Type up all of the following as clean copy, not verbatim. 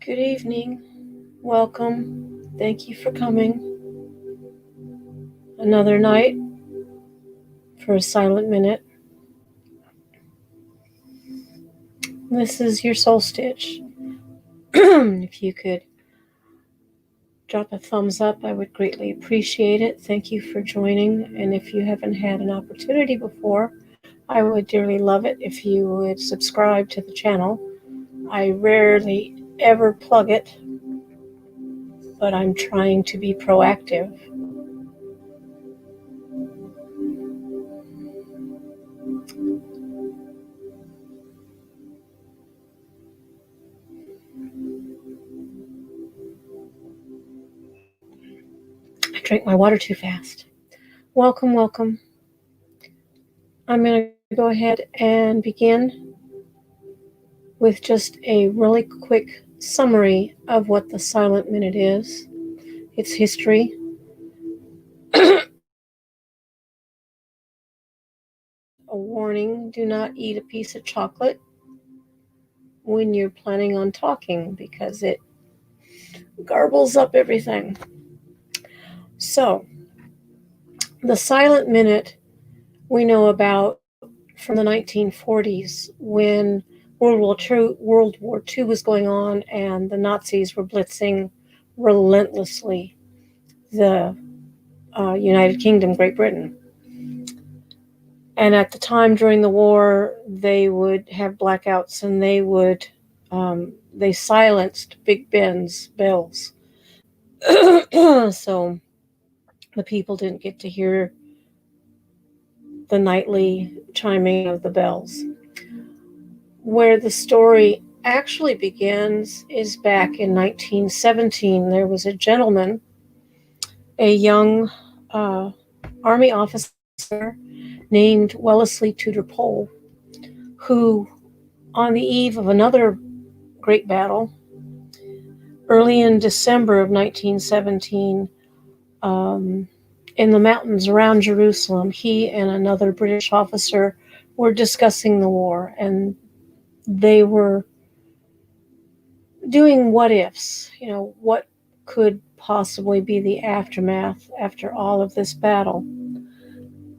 Good evening. Welcome. Thank you for coming. Another night for a silent minute. This is your soul stitch. If you could drop a thumbs up, I would greatly appreciate it. Thank you for joining. And if you haven't had an opportunity before, I would dearly love it if you would subscribe to the channel. I rarely ever plug it, but I'm trying to be proactive. I drank my water too fast. Welcome, welcome. I'm going to go ahead and begin with just a really quick summary of what the silent minute is, its history. A warning: do not eat a piece of chocolate when you're planning on talking because it garbles up everything. So, the silent minute we know about from the 1940s when World War II was going on and the Nazis were blitzing relentlessly the United Kingdom, Great Britain. And at the time during the war, they would have blackouts and they silenced Big Ben's bells. So the people didn't get to hear the nightly chiming of the bells. Where the story actually begins is back in 1917. There was a gentleman, a young army officer named Wellesley Tudor Pole, who, on the eve of another great battle, early in December of 1917, in the mountains around Jerusalem, he and another British officer were discussing the war, and they were doing what ifs, what could possibly be the aftermath after all of this battle.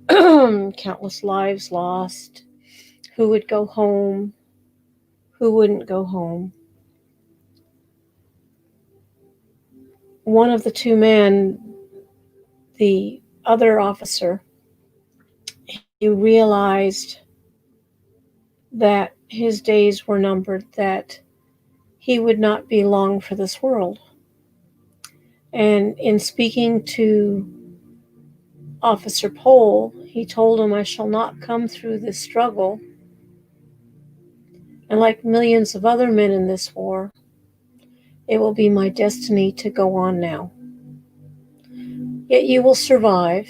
Countless lives lost. Who would go home? Who wouldn't go home? One of the two men, the other officer, he realized that his days were numbered, that he would not be long for this world. And in speaking to Officer Pole, he told him, "I shall not come through this struggle. And like millions of other men in this war, it will be my destiny to go on now. Yet you will survive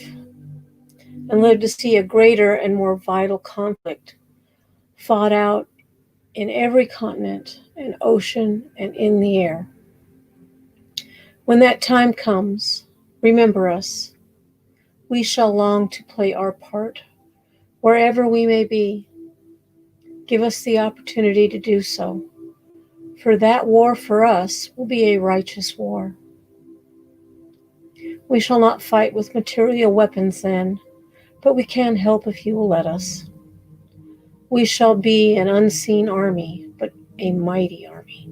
and live to see a greater and more vital conflict fought out in every continent and ocean and in the air. When that time comes, remember us. we shall long to play our part, wherever we may be. Give us the opportunity to do so, for that war for us will be a righteous war. We shall not fight with material weapons then, but we can help if you will let us. We shall be an unseen army, but a mighty army.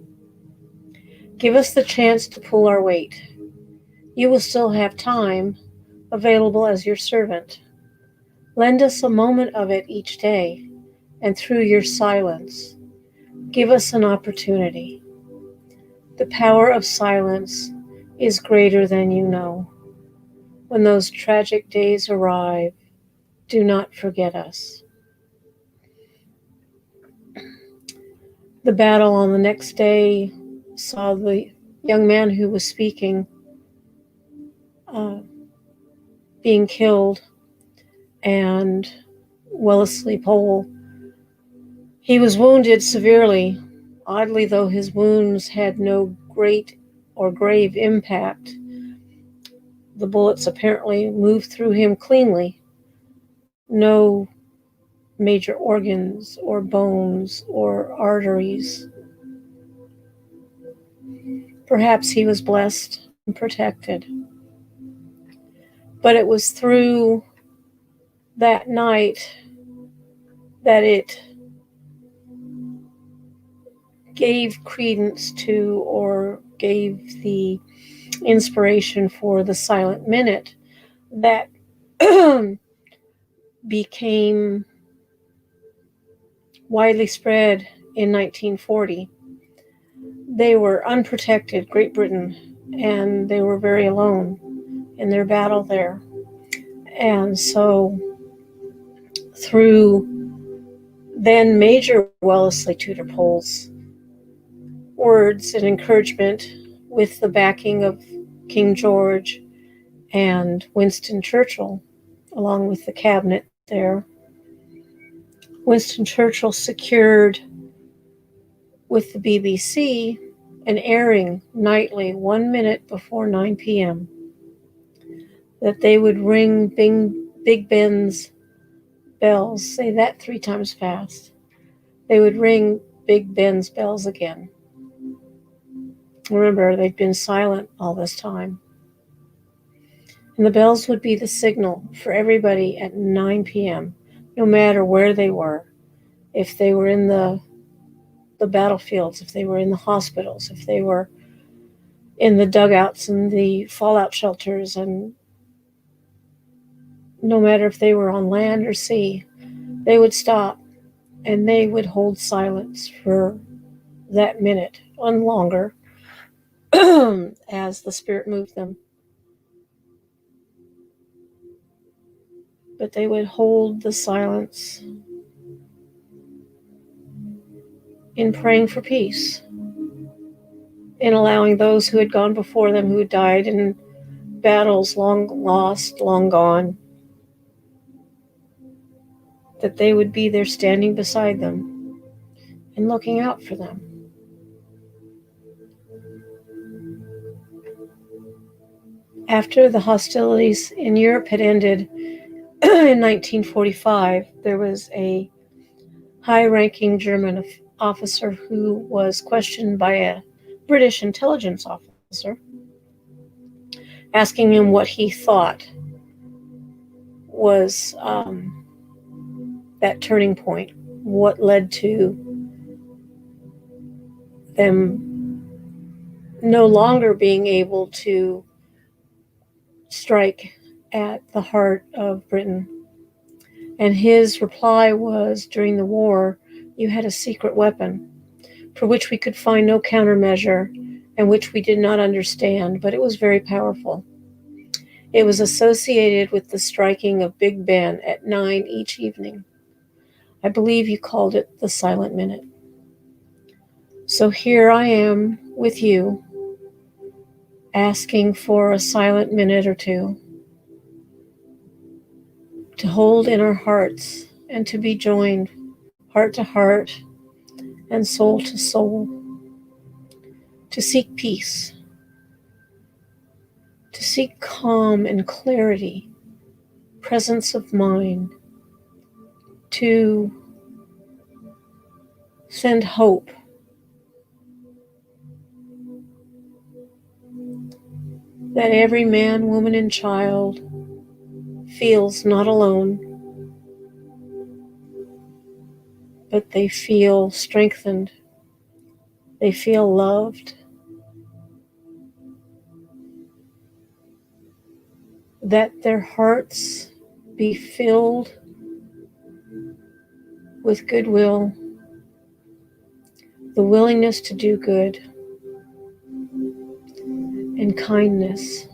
Give us the chance to pull our weight. You will still have time available as your servant. Lend us a moment of it each day, and through your silence, give us an opportunity. The power of silence is greater than you know. When those tragic days arrive, do not forget us. The battle on the next day saw the young man who was speaking being killed and Wellesley Pole. He was wounded severely. Oddly, though his wounds had no great or grave impact, the bullets apparently moved through him cleanly. No major organs or bones or arteries. Perhaps he was blessed and protected. But it was through that night that it gave credence to, or gave the inspiration for, the silent minute that became widely spread in 1940. They were unprotected, Great Britain, and they were very alone in their battle there. And so through then Major Wellesley Tudor Pole's words and encouragement, with the backing of King George and Winston Churchill, along with the cabinet there, Winston Churchill secured with the BBC an airing nightly 1 minute before 9 p.m. that they would ring Big Ben's bells. Say that 3 times fast. They would ring Big Ben's bells again. Remember, they'd been silent all this time. And the bells would be the signal for everybody at 9 p.m., no matter where they were. If they were in the battlefields, if they were in the hospitals, if they were in the dugouts and the fallout shelters, and no matter if they were on land or sea, they would stop and they would hold silence for that minute and longer as the Spirit moved them. But they would hold the silence in praying for peace, in allowing those who had gone before them, who had died in battles long lost, long gone, that they would be there standing beside them and looking out for them. After the hostilities in Europe had ended in 1945, there was a high-ranking German officer who was questioned by a British intelligence officer, asking him what he thought was that turning point, what led to them no longer being able to strike at the heart of Britain. And his reply was, during the war, you had a secret weapon for which we could find no countermeasure and which we did not understand, but it was very powerful. It was associated with the striking of Big Ben at 9 each evening. I believe you called it the silent minute. So here I am with you, asking for a silent minute or two to hold in our hearts and to be joined heart to heart and soul to soul, to seek peace, to seek calm and clarity presence of mind to send hope that every man, woman, and child feels not alone, but they feel strengthened, they feel loved, that their hearts be filled with goodwill, the willingness to do good, and kindness.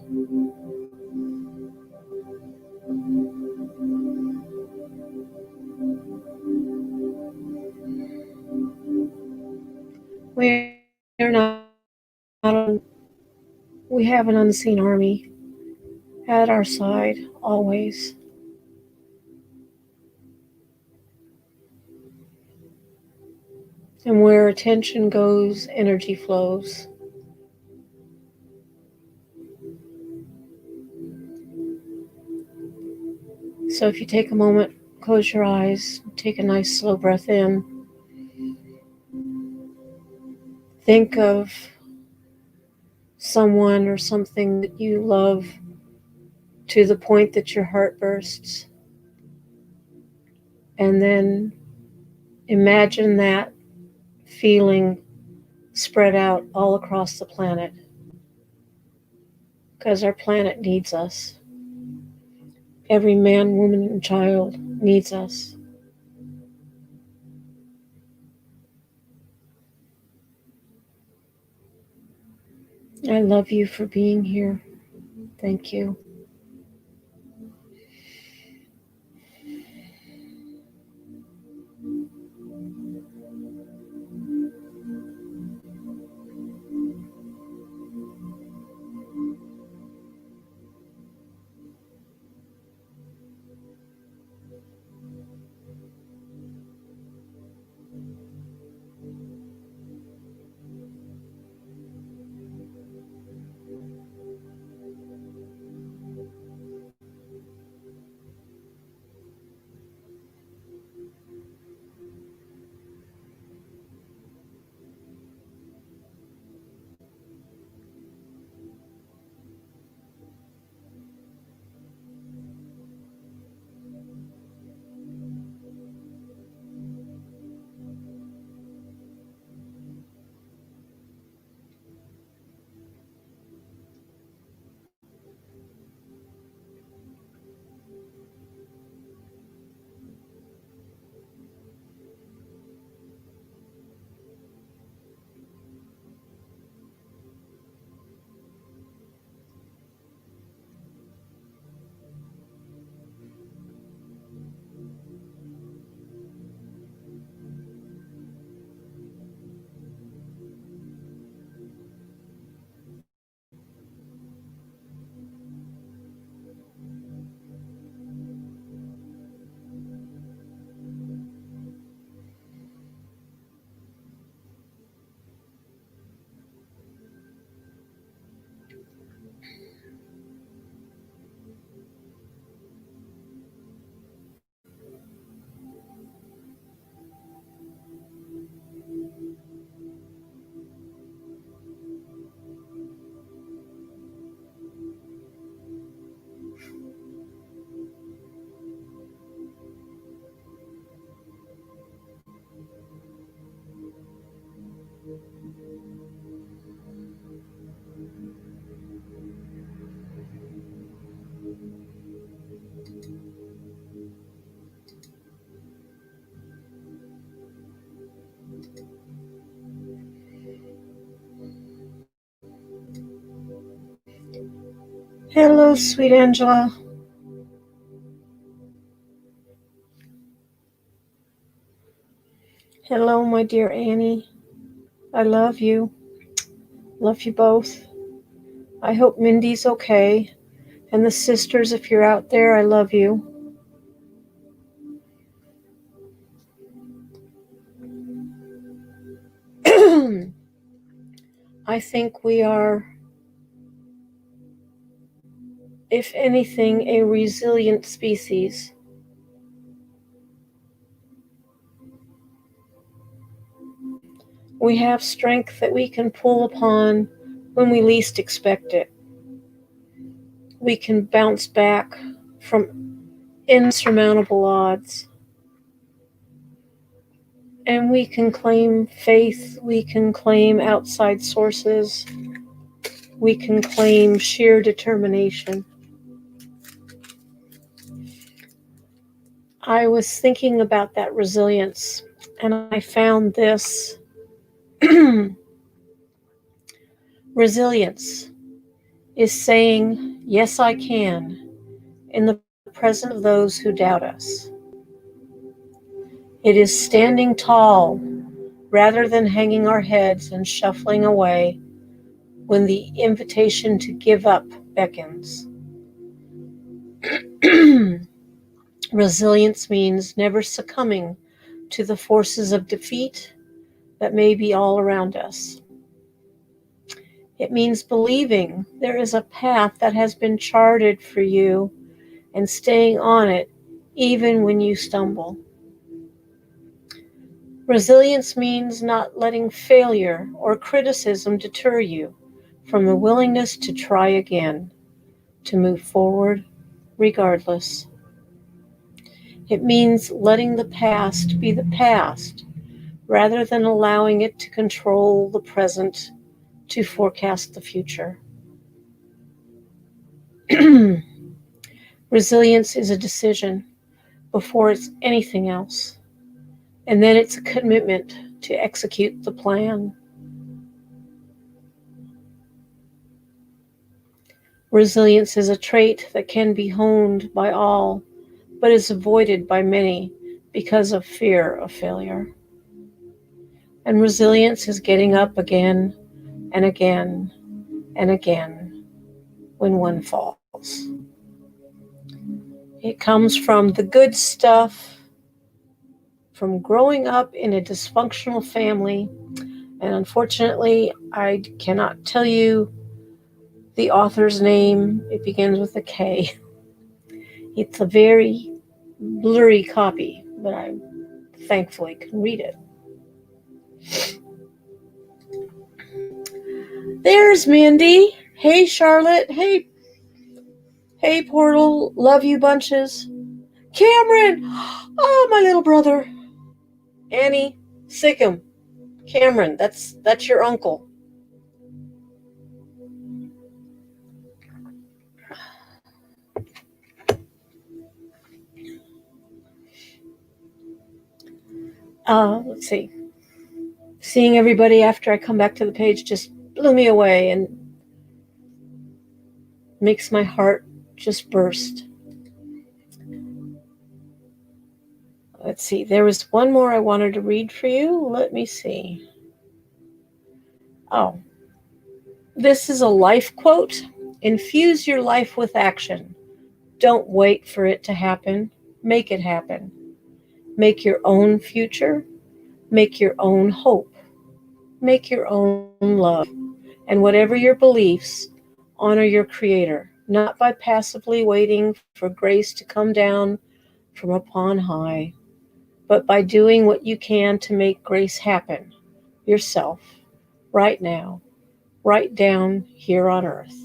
We are not alone. We have an unseen army at our side always. And where attention goes, energy flows. So if you take a moment, close your eyes, take a nice slow breath in. Think of someone or something that you love to the point that your heart bursts. And then imagine that feeling spread out all across the planet, because our planet needs us. Every man, woman, and child needs us. I love you for being here. Thank you. Hello, sweet Angela. Hello, my dear Annie. I love you. Love you both. I hope Mindy's okay. And the sisters, if you're out there, I love you. I think we are if anything, a resilient species. We have strength that we can pull upon when we least expect it. We can bounce back from insurmountable odds. And we can claim faith, we can claim outside sources, we can claim sheer determination. I was thinking about that resilience, and I found this. Resilience is saying, yes, I can, in the presence of those who doubt us. It is standing tall rather than hanging our heads and shuffling away when the invitation to give up beckons. Resilience means never succumbing to the forces of defeat that may be all around us. It means believing there is a path that has been charted for you and staying on it even when you stumble. Resilience means not letting failure or criticism deter you from the willingness to try again, to move forward regardless. It means letting the past be the past rather than allowing it to control the present, to forecast the future. Resilience is a decision before it's anything else, and then it's a commitment to execute the plan. Resilience is a trait that can be honed by all, but is avoided by many because of fear of failure. And resilience is getting up again and again and again when one falls. It comes from the good stuff, from growing up in a dysfunctional family. And unfortunately, I cannot tell you the author's name. It begins with a K. It's a very blurry copy, but I thankfully can read it. There's Mindy. Hey, Charlotte. Hey, Portal. Love you bunches. Cameron. Oh, my little brother. Annie. Sikkim. Cameron, that's your uncle. Let's see. Seeing everybody after I come back to the page just blew me away and makes my heart just burst. Let's see. There was one more I wanted to read for you. Let me see. Oh, this is a life quote. Infuse your life with action. Don't wait for it to happen. Make it happen. Make your own future. Make your own hope. Make your own love. And whatever your beliefs, honor your Creator, not by passively waiting for grace to come down from upon high, but by doing what you can to make grace happen yourself, right now, right down here on earth.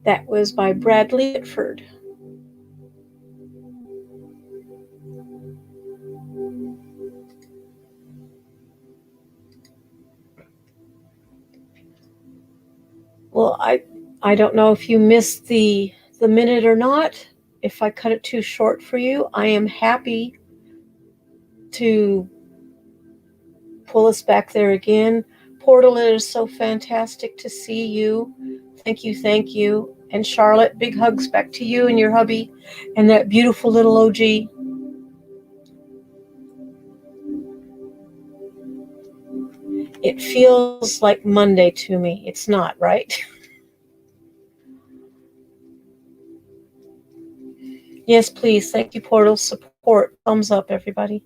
That was by Bradley Whitford. Well, I don't know if you missed the minute or not. If I cut it too short for you, I am happy to pull us back there again. Portal, it is so fantastic to see you. Thank you, thank you. And Charlotte, big hugs back to you and your hubby and that beautiful little OG. It feels like Monday to me. It's not, right? Yes, please. Thank you, Portal. Support. Thumbs up, everybody.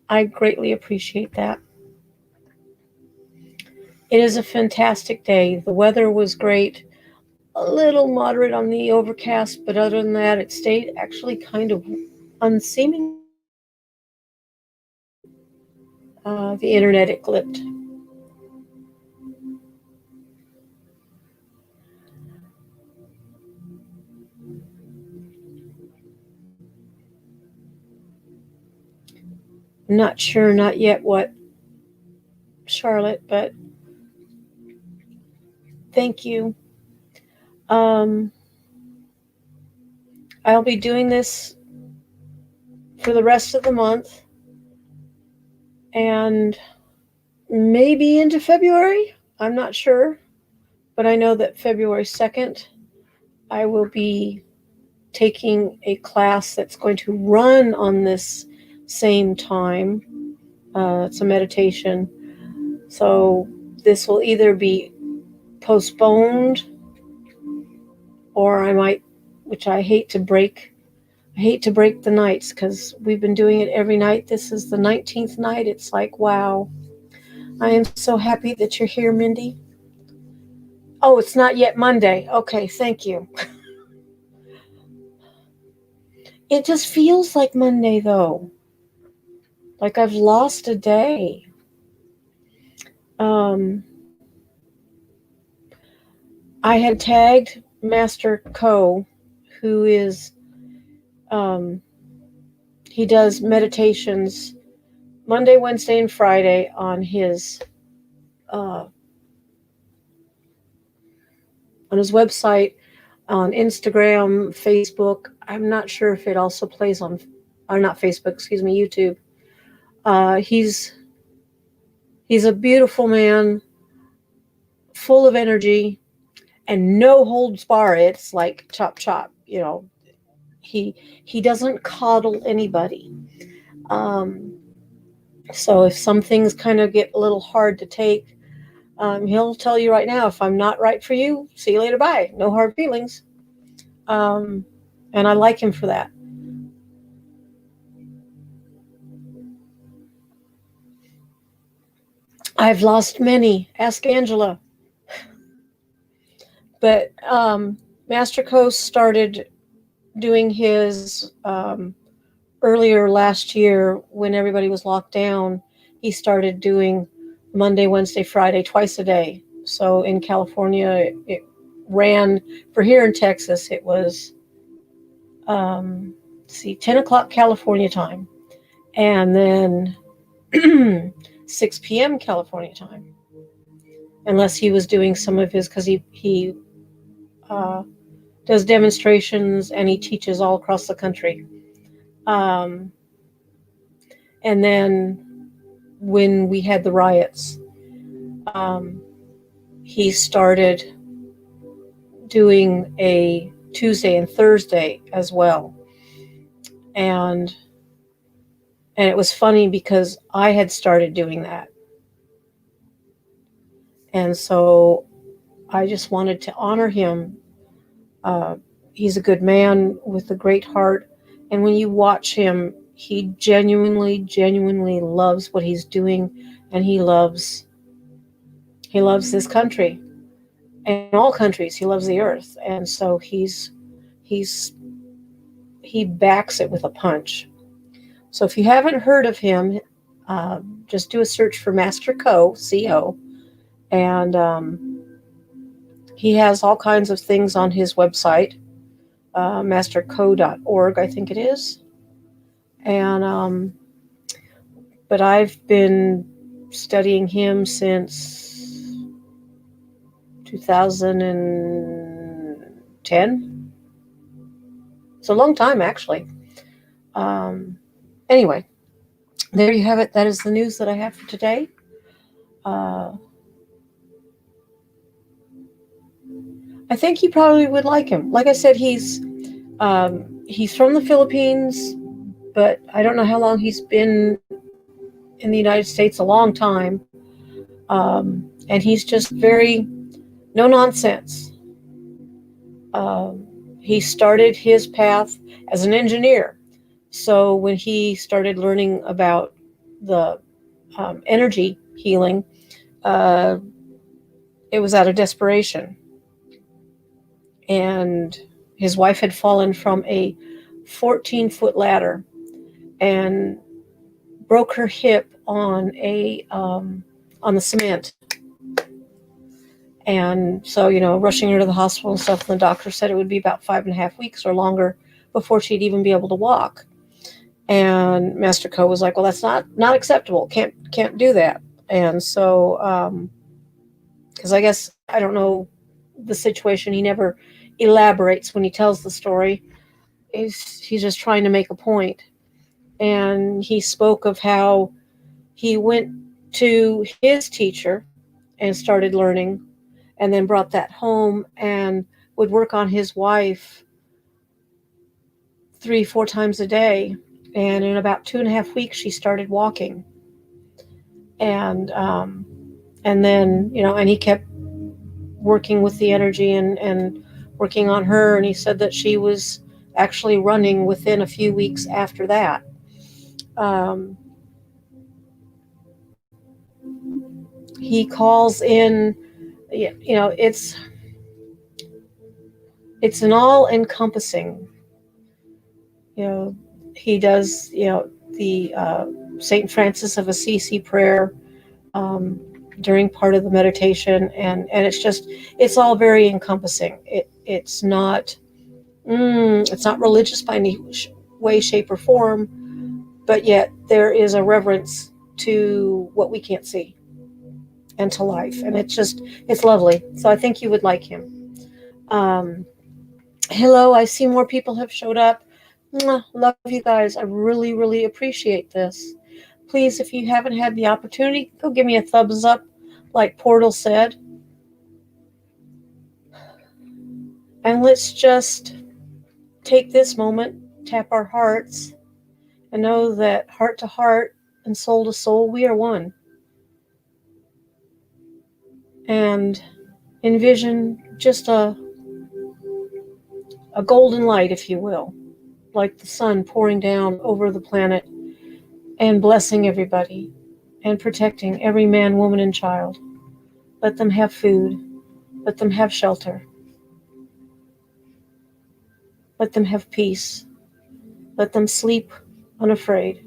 I greatly appreciate that. It is a fantastic day. The weather was great. a little moderate on the overcast, but other than that, it stayed actually kind of unseemingly. The internet, it clipped. I'm not sure, not yet, what, Charlotte, but thank you. Um, I'll be doing this for the rest of the month and maybe into February. I'm not sure, but I know that February 2nd, I will be taking a class that's going to run on this same time. It's a meditation. So this will either be postponed or I might, which I hate to break the nights because we've been doing it every night. This is the 19th night. It's like, wow. I am so happy that you're here, Mindy. Oh, it's not yet Monday. Okay, thank you. It just feels like Monday, though. Like I've lost a day. I had tagged Master Co, who is, he does meditations Monday, Wednesday, and Friday on his website, on Instagram, Facebook. I'm not sure if it also plays on, or not Facebook, excuse me, YouTube. He's a beautiful man, full of energy, and no holds barred. It's like chop chop. You know, he doesn't coddle anybody. So if some things kind of get a little hard to take, he'll tell you right now, if I'm not right for you, see you later, bye. No hard feelings. And I like him for that. I've lost many. Ask Angela. But Master Coast started doing his earlier last year when everybody was locked down. He started doing Monday, Wednesday, Friday, twice a day. So in California, it ran, for here in Texas, it was 10 o'clock California time, and then 6 p.m. California time. Unless he was doing some of his, because he does demonstrations and he teaches all across the country. And then when we had the riots, he started doing a Tuesday and Thursday as well. And it was funny because I had started doing that. And so I just wanted to honor him. He's a good man with a great heart. And when you watch him, he genuinely loves what he's doing. And he loves this country and all countries. He loves the earth. And so he backs it with a punch. So if you haven't heard of him, just do a search for Master Co, C-O, and he has all kinds of things on his website, masterco.org, I think it is. And but I've been studying him since 2010. It's a long time, actually. Anyway, there you have it. That is the news that I have for today. I think you probably would like him. Like I said, he's from the Philippines, but I don't know how long he's been in the United States. A long time. And he's just very no nonsense. He started his path as an engineer. So when he started learning about the energy healing, it was out of desperation. and his wife had fallen from a 14-foot ladder and broke her hip on the cement. And so, rushing her to the hospital and stuff, and the doctor said it would be about 5.5 weeks or longer before she'd even be able to walk. And Master Co was like, well, that's not acceptable. Can't do that. And so, because I guess, I don't know the situation, he never elaborates when he tells the story. He's just trying to make a point. And he spoke of how he went to his teacher and started learning, and then brought that home and would work on his wife 3-4 times a day. And in about 2.5 weeks, she started walking. And then, and he kept working with the energy and working on her. And he said that she was actually running within a few weeks after that. He calls in, it's an all-encompassing, he does, the St. Francis of Assisi prayer during part of the meditation, and it's all very encompassing. It's not religious by any way, shape, or form, but yet there is a reverence to what we can't see and to life, and it's lovely. So I think you would like him. Hello, I see more people have showed up. Love you guys. I really, really appreciate this. Please, if you haven't had the opportunity, go give me a thumbs up, like Portal said. And let's just take this moment, tap our hearts, and know that heart to heart and soul to soul, we are one. And envision just a golden light, if you will, like the sun pouring down over the planet and blessing everybody and protecting every man, woman, and child. Let them have food. Let them have shelter. Let them have peace. Let them sleep unafraid.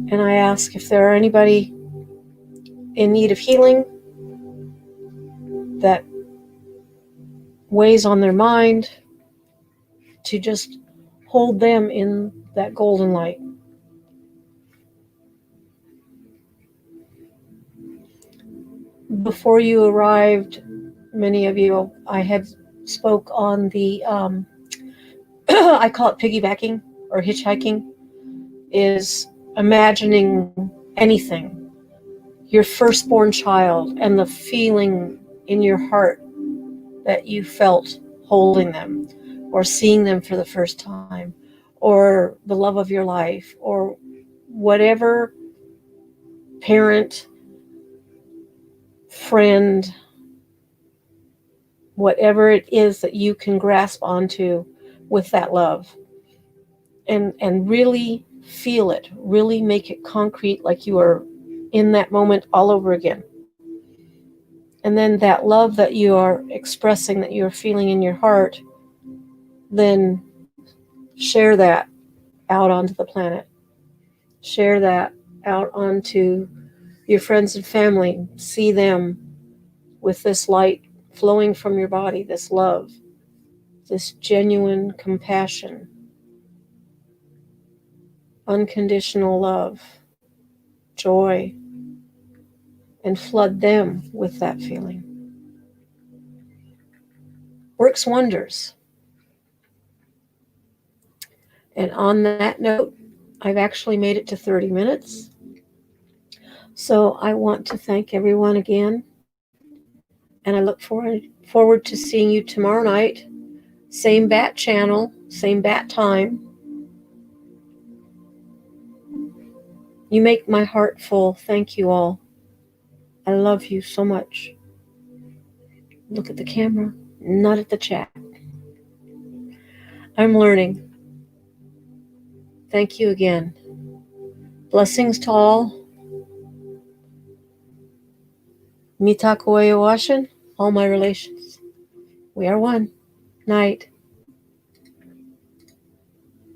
And I ask if there are anybody in need of healing that weighs on their mind, to just hold them in that golden light. Before you arrived, many of you, I had spoke on the, I call it piggybacking or hitchhiking, is imagining anything, your firstborn child, and the feeling in your heart that you felt holding them, or seeing them for the first time, or the love of your life, or whatever parent, friend, whatever it is that you can grasp onto with that love, and really feel it, really make it concrete, like you are in that moment all over again. And then that love that you are expressing, that you're feeling in your heart, then share that out onto the planet. Share that out onto your friends and family. See them with this light flowing from your body, this love, this genuine compassion, unconditional love, joy, and flood them with that feeling. Works wonders. And on that note, I've actually made it to 30 minutes. So I want to thank everyone again. And I look forward to seeing you tomorrow night. Same bat channel, same bat time. You make my heart full. Thank you all. I love you so much. Look at the camera, not at the chat. I'm learning. Thank you again. Blessings to all. Mitakoye Washin, all my relations. We are one. Night.